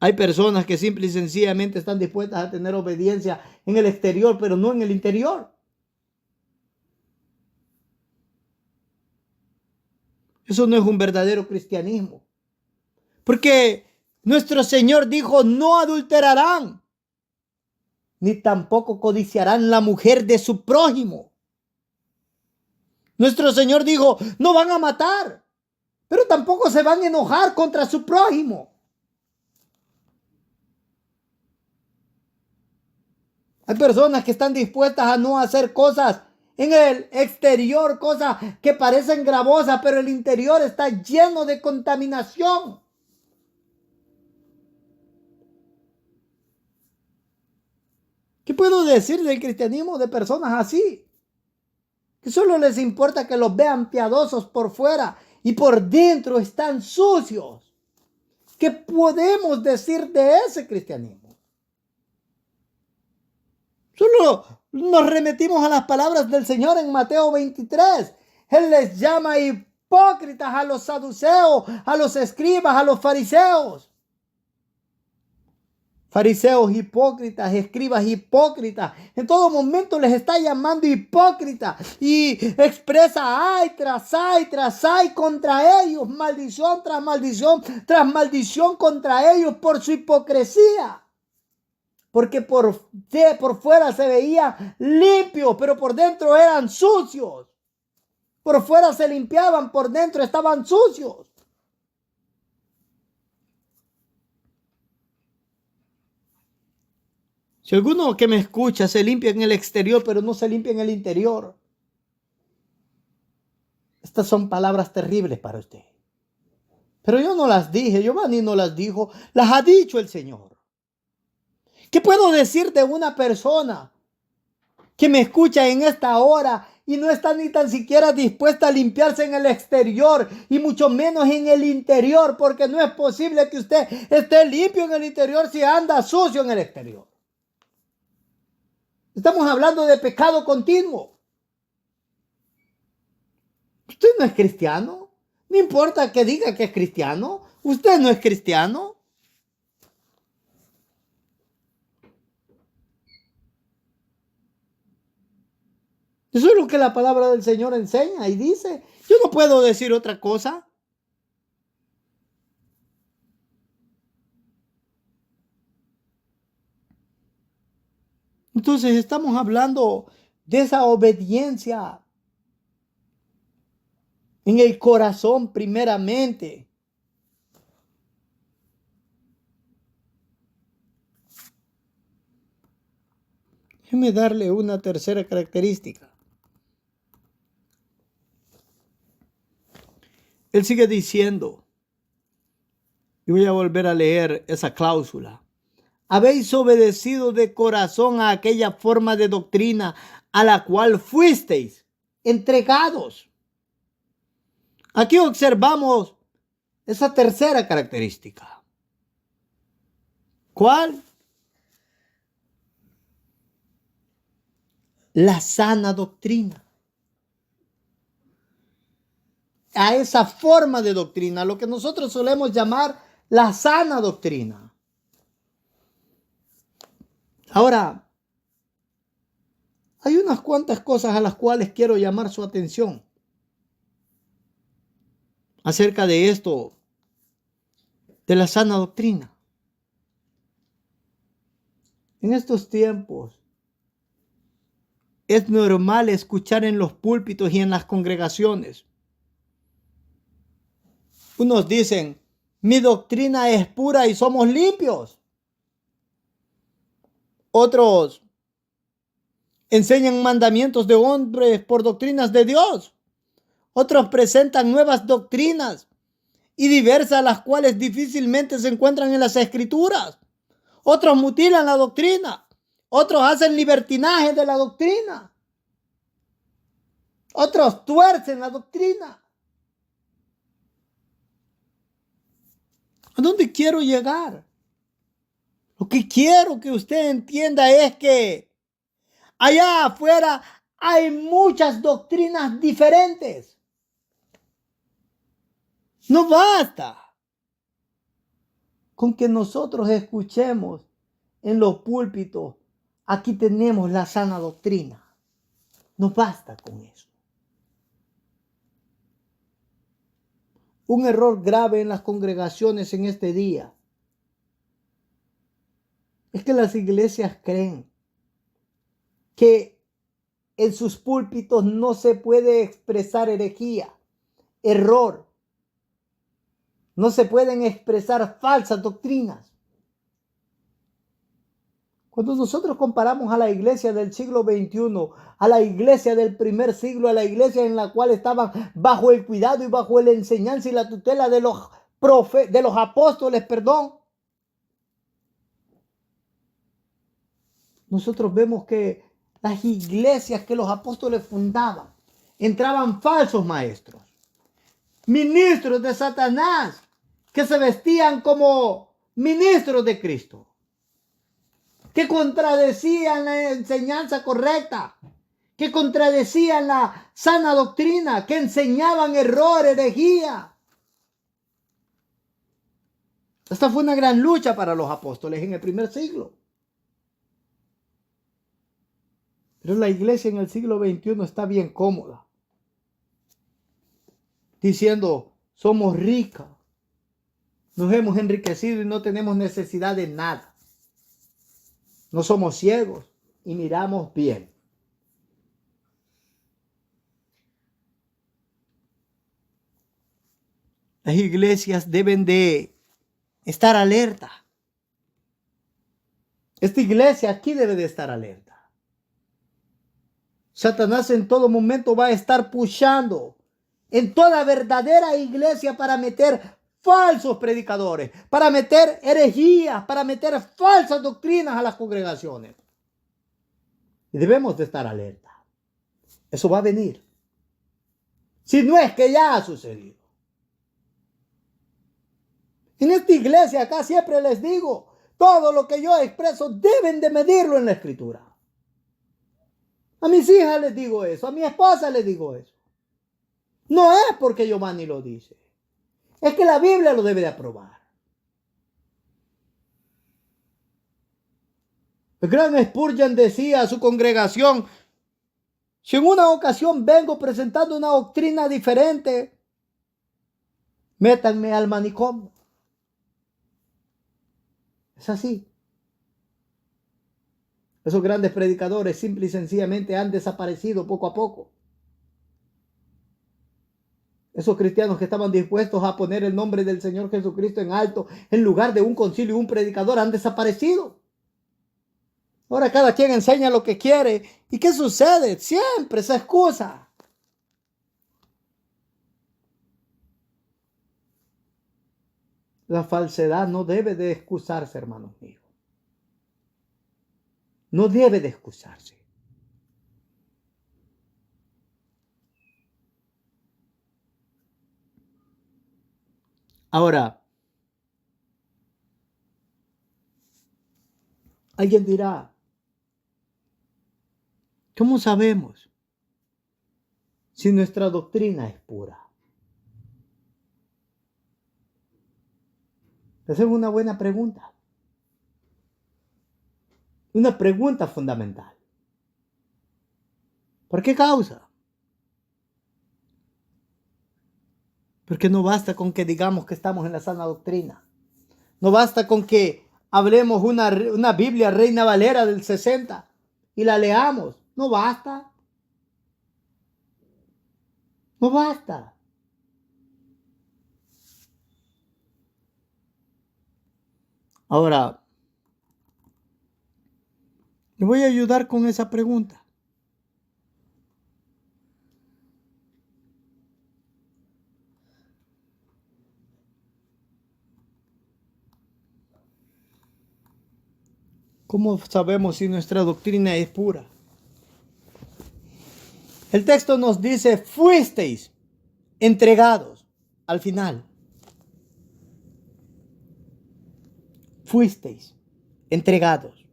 Hay personas que simple y sencillamente están dispuestas a tener obediencia en el exterior, pero no en el interior. Eso no es un verdadero cristianismo. Porque nuestro Señor dijo, no adulterarán, ni tampoco codiciarán la mujer de su prójimo. Nuestro Señor dijo, no van a matar, pero tampoco se van a enojar contra su prójimo. Hay personas que están dispuestas a no hacer cosas en el exterior, cosas que parecen gravosas, pero el interior está lleno de contaminación. ¿Qué puedo decir del cristianismo de personas así? Que solo les importa que los vean piadosos por fuera y por dentro están sucios. ¿Qué podemos decir de ese cristianismo? Solo nos remitimos a las palabras del Señor en Mateo 23. Él les llama hipócritas a los saduceos, a los escribas, a los fariseos. Fariseos hipócritas, escribas hipócritas. En todo momento les está llamando hipócritas y expresa ay tras ay contra ellos, maldición tras maldición contra ellos por su hipocresía. Porque por fuera se veía limpio, pero por dentro eran sucios. Por fuera se limpiaban, por dentro estaban sucios. Si alguno que me escucha se limpia en el exterior, pero no se limpia en el interior, estas son palabras terribles para usted. Pero yo no las dije, Giovanni no las dijo, las ha dicho el Señor. ¿Qué puedo decir de una persona que me escucha en esta hora y no está ni tan siquiera dispuesta a limpiarse en el exterior y mucho menos en el interior? Porque no es posible que usted esté limpio en el interior si anda sucio en el exterior. Estamos hablando de pecado continuo. ¿Usted no es cristiano? No importa que diga que es cristiano. ¿Usted no es cristiano? Eso es lo que la palabra del Señor enseña y dice. Yo no puedo decir otra cosa. Entonces estamos hablando de esa obediencia en el corazón primeramente. Déjeme darle una tercera característica. Él sigue diciendo, y voy a volver a leer esa cláusula. Habéis obedecido de corazón a aquella forma de doctrina a la cual fuisteis entregados. Aquí observamos esa tercera característica. ¿Cuál? La sana doctrina. A esa forma de doctrina, lo que nosotros solemos llamar la sana doctrina. Ahora, hay unas cuantas cosas a las cuales quiero llamar su atención acerca de esto, de la sana doctrina. En estos tiempos es normal escuchar en los púlpitos y en las congregaciones. Unos dicen, Mi doctrina es pura y somos limpios. Otros enseñan mandamientos de hombres por doctrinas de Dios. Otros presentan nuevas doctrinas y diversas, las cuales difícilmente se encuentran en las Escrituras. Otros mutilan la doctrina. Otros hacen libertinaje de la doctrina. Otros tuercen la doctrina. ¿A dónde quiero llegar? Lo que quiero que usted entienda es que allá afuera hay muchas doctrinas diferentes. No basta con que nosotros escuchemos en los púlpitos, aquí tenemos la sana doctrina. No basta con eso. Un error grave en las congregaciones en este día es que las iglesias creen que en sus púlpitos no se puede expresar herejía, error. No se pueden expresar falsas doctrinas. Cuando nosotros comparamos a la iglesia del siglo XXI, a la iglesia del primer siglo, a la iglesia en la cual estaban bajo el cuidado y bajo la enseñanza y la tutela de los apóstoles, nosotros vemos que las iglesias que los apóstoles fundaban, entraban falsos maestros, ministros de Satanás, que se vestían como ministros de Cristo, que contradecían la enseñanza correcta, que contradecían la sana doctrina, que enseñaban error, herejía. Esta fue una gran lucha para los apóstoles en el primer siglo. Pero la iglesia en el siglo XXI está bien cómoda, diciendo, somos ricas, nos hemos enriquecido y no tenemos necesidad de nada. No somos ciegos y miramos bien. Las iglesias deben de estar alerta. Esta iglesia aquí debe de estar alerta. Satanás en todo momento va a estar pushando en toda verdadera iglesia para meter falsos predicadores, para meter herejías, para meter falsas doctrinas a las congregaciones. Y debemos de estar alerta. Eso va a venir. Si no es que ya ha sucedido. En esta iglesia acá siempre les digo, todo lo que yo expreso deben de medirlo en la escritura. A mis hijas les digo eso, a mi esposa les digo eso. No es porque Giovanni lo dice. Es que la Biblia lo debe de aprobar. El gran Spurgeon decía a su congregación, si en una ocasión vengo presentando una doctrina diferente, métanme al manicomio. Es así. Esos grandes predicadores simple y sencillamente han desaparecido poco a poco. Esos cristianos que estaban dispuestos a poner el nombre del Señor Jesucristo en alto en lugar de un concilio y un predicador han desaparecido. Ahora cada quien enseña lo que quiere. ¿Y qué sucede? Siempre se excusa. La falsedad no debe de excusarse, hermanos míos. No debe de excusarse. Ahora, alguien dirá, ¿cómo sabemos si nuestra doctrina es pura? Esa es una buena pregunta. Una pregunta fundamental. ¿Por qué causa? Porque no basta con que digamos que estamos en la sana doctrina. No basta con que hablemos una Biblia Reina Valera del 60 y la leamos. No basta. No basta. Ahora, le voy a ayudar con esa pregunta. ¿Cómo sabemos si nuestra doctrina es pura? El texto nos dice, fuisteis entregados al final. Fuisteis entregados.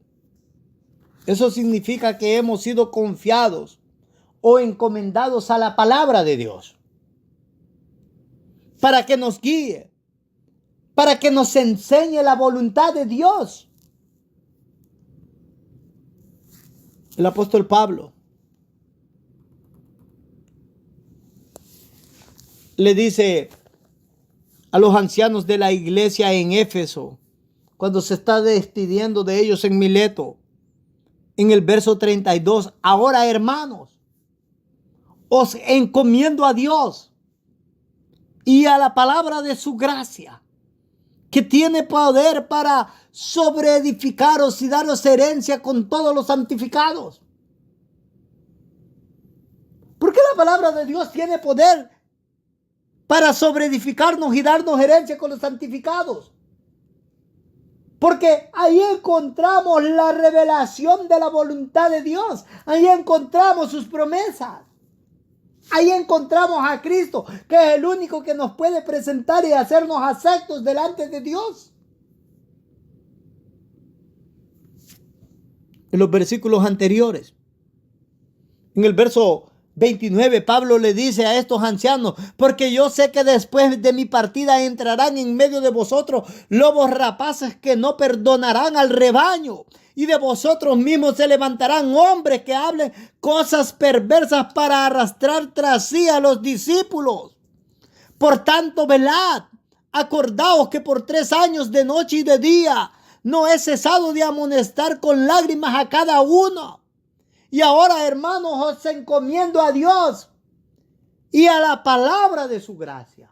Eso significa que hemos sido confiados o encomendados a la palabra de Dios para que nos guíe, para que nos enseñe la voluntad de Dios. El apóstol Pablo le dice a los ancianos de la iglesia en Éfeso, cuando se está despidiendo de ellos en Mileto, en el verso 32, ahora hermanos, os encomiendo a Dios y a la palabra de su gracia, que tiene poder para sobreedificaros y daros herencia con todos los santificados. ¿Por qué la palabra de Dios tiene poder para sobreedificarnos y darnos herencia con los santificados? Porque ahí encontramos la revelación de la voluntad de Dios. Ahí encontramos sus promesas. Ahí encontramos a Cristo, que es el único que nos puede presentar y hacernos aceptos delante de Dios. En los versículos anteriores, en el verso 29, Pablo le dice a estos ancianos, porque yo sé que después de mi partida entrarán en medio de vosotros lobos rapaces que no perdonarán al rebaño, y de vosotros mismos se levantarán hombres que hablen cosas perversas para arrastrar tras sí a los discípulos. Por tanto, velad, acordaos que por 3 años de noche y de día no he cesado de amonestar con lágrimas a cada uno. Y ahora, hermanos, os encomiendo a Dios y a la palabra de su gracia.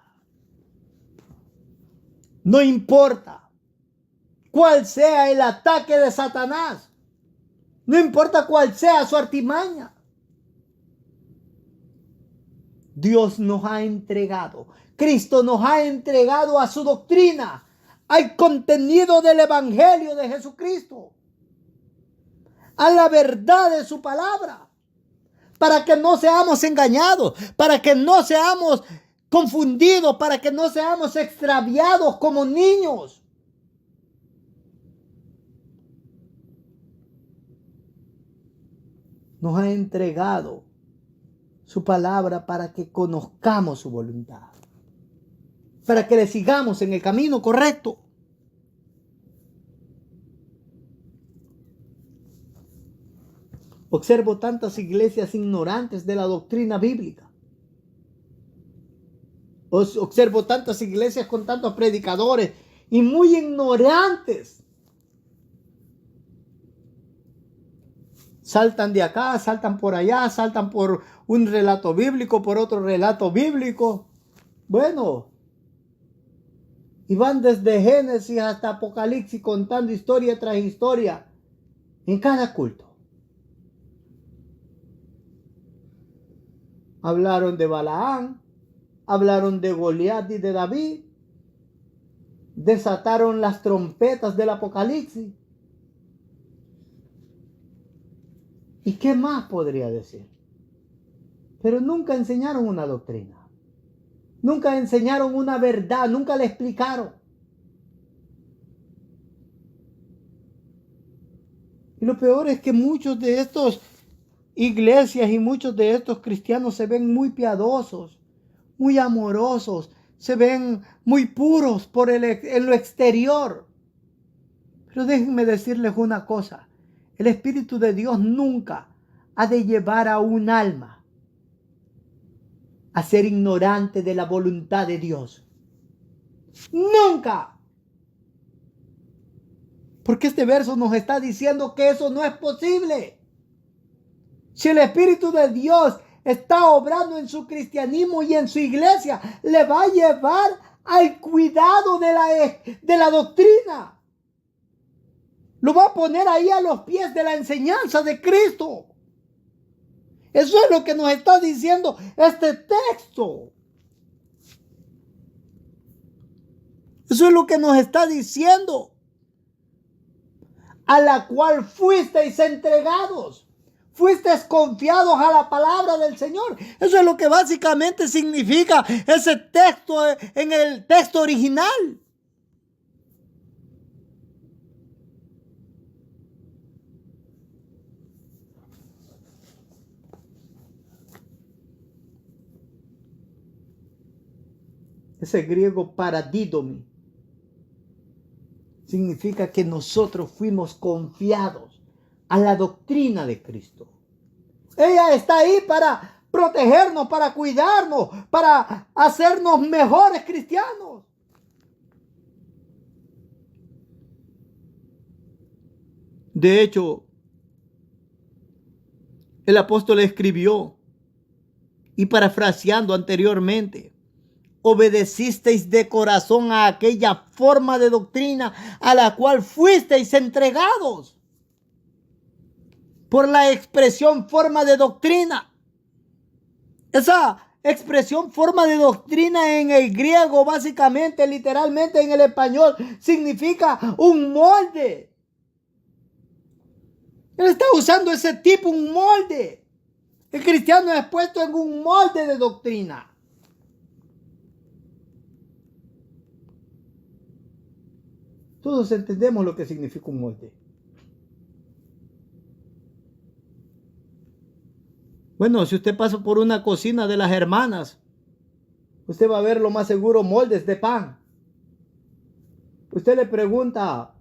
No importa cuál sea el ataque de Satanás. No importa cuál sea su artimaña. Dios nos ha entregado. Cristo nos ha entregado a su doctrina, al contenido del evangelio de Jesucristo, a la verdad de su palabra, para que no seamos engañados, para que no seamos confundidos, para que no seamos extraviados como niños. Nos ha entregado su palabra para que conozcamos su voluntad, para que le sigamos en el camino correcto. Observo tantas iglesias ignorantes de la doctrina bíblica. Observo tantas iglesias con tantos predicadores y muy ignorantes. Saltan de acá, saltan por allá, saltan por un relato bíblico, por otro relato bíblico. Bueno, y van desde Génesis hasta Apocalipsis contando historia tras historia en cada culto. Hablaron de Balaán, hablaron de Goliat y de David, desataron las trompetas del Apocalipsis. ¿Y qué más podría decir? Pero nunca enseñaron una doctrina, nunca enseñaron una verdad, nunca le explicaron. Y lo peor es que muchos de estos iglesias y muchos de estos cristianos se ven muy piadosos, muy amorosos, se ven muy puros en lo exterior. Pero déjenme decirles una cosa, el Espíritu de Dios nunca ha de llevar a un alma a ser ignorante de la voluntad de Dios. Nunca. Porque este verso nos está diciendo que eso no es posible. Si el Espíritu de Dios está obrando en su cristianismo y en su iglesia, le va a llevar al cuidado de la doctrina. Lo va a poner ahí a los pies de la enseñanza de Cristo. Eso es lo que nos está diciendo este texto. Eso es lo que nos está diciendo. A la cual fuisteis entregados. Fuisteis confiados a la palabra del Señor. Eso es lo que básicamente significa ese texto en el texto original. Ese griego paradidomi significa que nosotros fuimos confiados a la doctrina de Cristo. Ella está ahí para protegernos, para cuidarnos, para hacernos mejores cristianos. De hecho, el apóstol escribió, y parafraseando anteriormente, obedecisteis de corazón a aquella forma de doctrina a la cual fuisteis entregados. Por la expresión forma de doctrina. Esa expresión forma de doctrina en el griego, básicamente, literalmente en el español, significa un molde. Él está usando ese tipo, un molde. El cristiano es puesto en un molde de doctrina. Todos entendemos lo que significa un molde. Bueno, si usted pasa por una cocina de las hermanas, usted va a ver lo más seguro moldes de pan. Usted le pregunta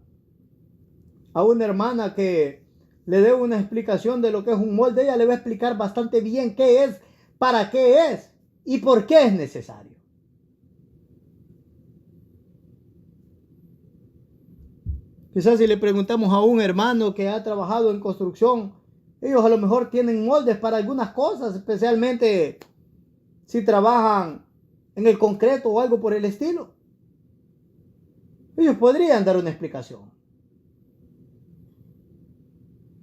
a una hermana que le dé una explicación de lo que es un molde, ella le va a explicar bastante bien qué es, para qué es y por qué es necesario. Quizás si le preguntamos a un hermano que ha trabajado en construcción, ellos a lo mejor tienen moldes para algunas cosas, especialmente si trabajan en el concreto o algo por el estilo. Ellos podrían dar una explicación.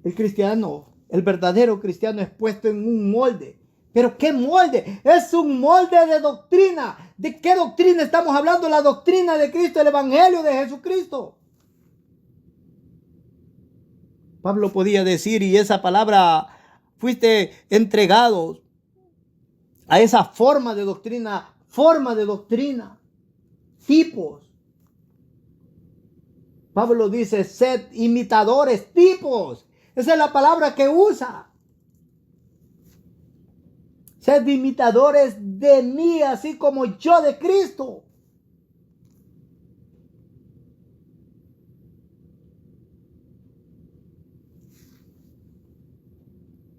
El cristiano, el verdadero cristiano es puesto en un molde. ¿Pero qué molde? Es un molde de doctrina. ¿De qué doctrina estamos hablando? La doctrina de Cristo, el evangelio de Jesucristo. Pablo podía decir, y esa palabra, fuiste entregados a esa forma de doctrina, tipos. Pablo dice, sed imitadores, tipos. Esa es la palabra que usa. Sed imitadores de mí, así como yo de Cristo.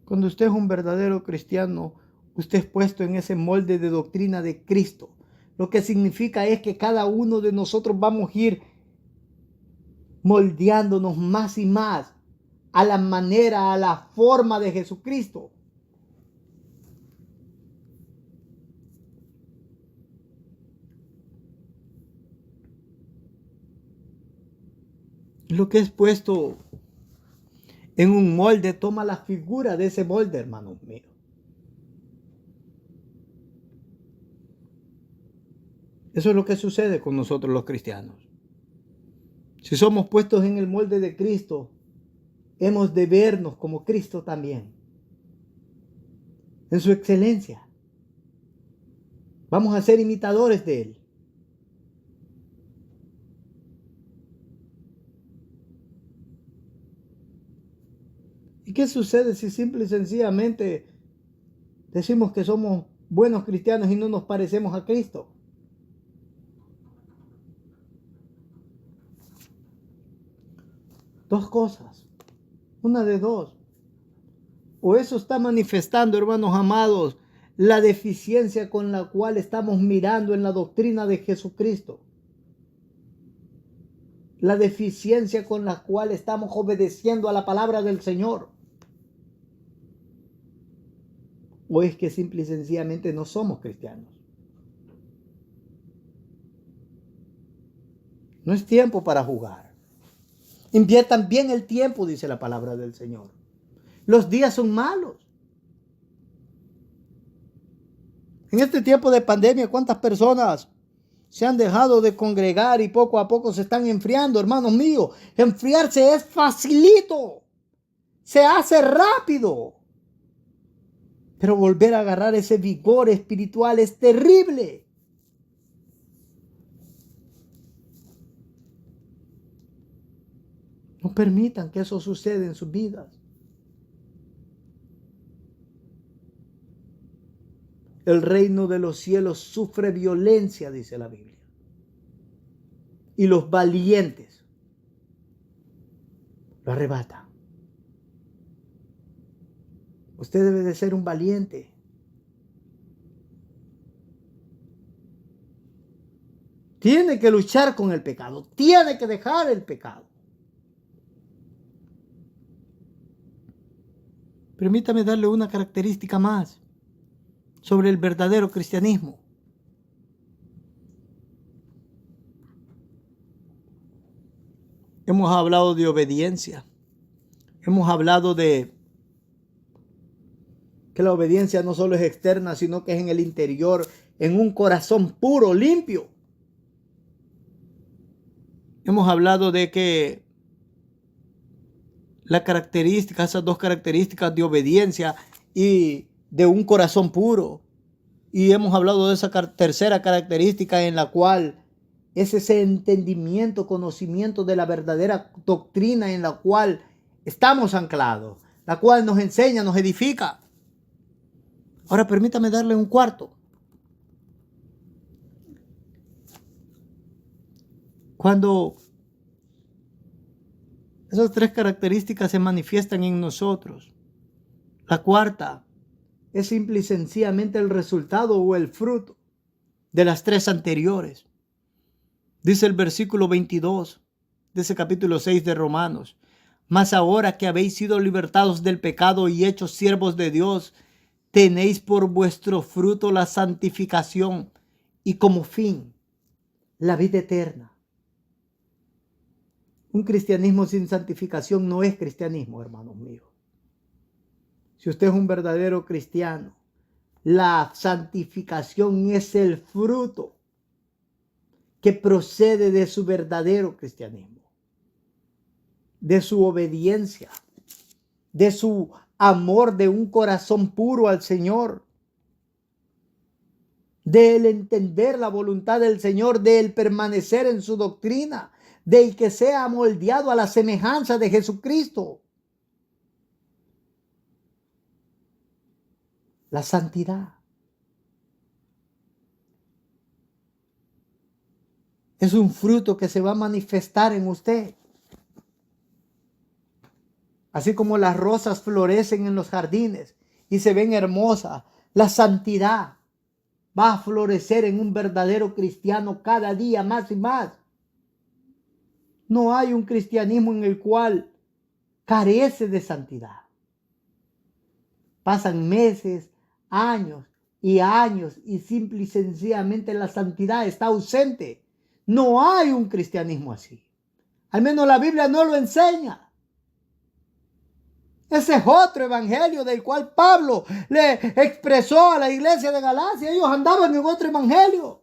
Cuando usted es un verdadero cristiano, usted es puesto en ese molde de doctrina de Cristo. Lo que significa es que cada uno de nosotros vamos a ir moldeándonos más y más a la manera, a la forma de Jesucristo. Lo que es puesto en un molde toma la figura de ese molde, hermanos míos. Eso es lo que sucede con nosotros los cristianos. Si somos puestos en el molde de Cristo, hemos de vernos como Cristo también, en su excelencia. Vamos a ser imitadores de Él. ¿Y qué sucede si simple y sencillamente decimos que somos buenos cristianos y no nos parecemos a Cristo? Dos cosas. Una de dos. O eso está manifestando, hermanos amados, la deficiencia con la cual estamos mirando en la doctrina de Jesucristo. La deficiencia con la cual estamos obedeciendo a la palabra del Señor. O es que simple y sencillamente no somos cristianos. No es tiempo para jugar. Inviertan bien el tiempo, dice la palabra del Señor. Los días son malos. En este tiempo de pandemia, ¿cuántas personas se han dejado de congregar y poco a poco se están enfriando, hermanos míos? Enfriarse es facilito. Se hace rápido. Pero volver a agarrar ese vigor espiritual es terrible. No permitan que eso suceda en sus vidas. El reino de los cielos sufre violencia, dice la Biblia. Y los valientes lo arrebatan. Usted debe de ser un valiente. Tiene que luchar con el pecado. Tiene que dejar el pecado. Permítame darle una característica más sobre el verdadero cristianismo. Hemos hablado de obediencia. Hemos hablado de que la obediencia no solo es externa, sino que es en el interior, en un corazón puro, limpio. Hemos hablado de que esas dos características de obediencia y de un corazón puro. Y hemos hablado de esa tercera característica en la cual es ese entendimiento, conocimiento de la verdadera doctrina en la cual estamos anclados, la cual nos enseña, nos edifica. Ahora permítame darle un cuarto. Cuando esas tres características se manifiestan en nosotros, la cuarta es simple y sencillamente el resultado o el fruto de las tres anteriores. Dice el versículo 22 de ese capítulo 6 de Romanos: mas ahora que habéis sido libertados del pecado y hechos siervos de Dios, tenéis por vuestro fruto la santificación y como fin la vida eterna. Un cristianismo sin santificación no es cristianismo, hermanos míos. Si usted es un verdadero cristiano, la santificación es el fruto que procede de su verdadero cristianismo, de su obediencia, de su amor, de un corazón puro al Señor, del entender la voluntad del Señor, del permanecer en su doctrina, del que sea moldeado a la semejanza de Jesucristo. La santidad es un fruto que se va a manifestar en usted. Así como las rosas florecen en los jardines y se ven hermosas, la santidad va a florecer en un verdadero cristiano cada día más y más. No hay un cristianismo en el cual carece de santidad. Pasan meses, años y simple y sencillamente la santidad está ausente. No hay un cristianismo así. Al menos la Biblia no lo enseña. Ese es otro evangelio del cual Pablo le expresó a la iglesia de Galacia. Ellos andaban en otro evangelio.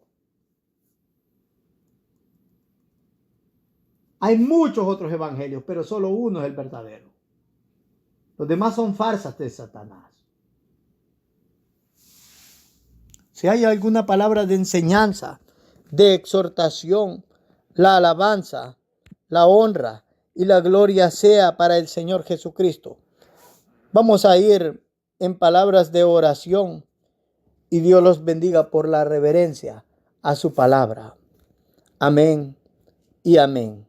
Hay muchos otros evangelios, pero solo uno es el verdadero. Los demás son farsas de Satanás. Si hay alguna palabra de enseñanza, de exhortación, la alabanza, la honra y la gloria sea para el Señor Jesucristo. Vamos a ir en palabras de oración y Dios los bendiga por la reverencia a su palabra. Amén y amén.